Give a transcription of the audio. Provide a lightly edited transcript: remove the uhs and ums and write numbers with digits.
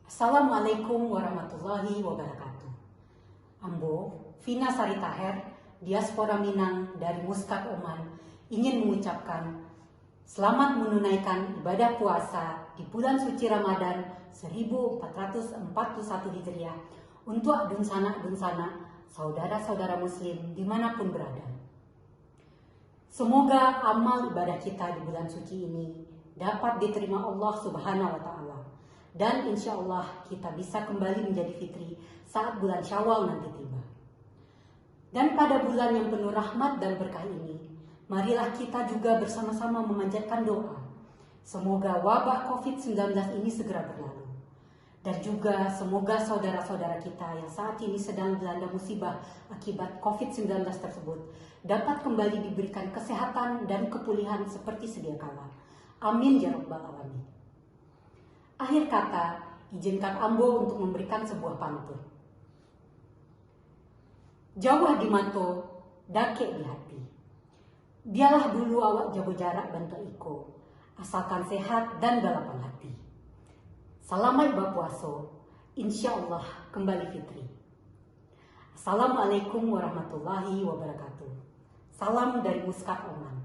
Assalamualaikum warahmatullahi wabarakatuh. Ambo, Vina Sari Taher, Diaspora Minang dari Muscat, Oman, ingin mengucapkan selamat menunaikan ibadah puasa di bulan suci Ramadan 1441 Hijriah untuk dunsana-dunsana saudara-saudara muslim dimanapun berada. Semoga amal ibadah kita di bulan suci ini dapat diterima Allah Subhanahu wa Ta'ala. Dan insya Allah kita bisa kembali menjadi fitri saat bulan Syawal nanti tiba. Dan pada bulan yang penuh rahmat dan berkah ini, marilah kita juga bersama-sama memanjatkan doa. Semoga wabah COVID-19 ini segera berlalu. Dan juga semoga saudara-saudara kita yang saat ini sedang dilanda musibah akibat COVID-19 tersebut dapat kembali diberikan kesehatan dan kepulihan seperti sedia kala. Amin ya rabbal alamin. Akhir kata, izinkan Ambo untuk memberikan sebuah pantun. Jauh di mato, dake di hati. Biarlah dulu awak jago jarak bantu iko, asalkan sehat dan galapan hati. Salamat bapuaso, insya Allah kembali fitri. Assalamualaikum warahmatullahi wabarakatuh. Salam dari Muscat, Oman.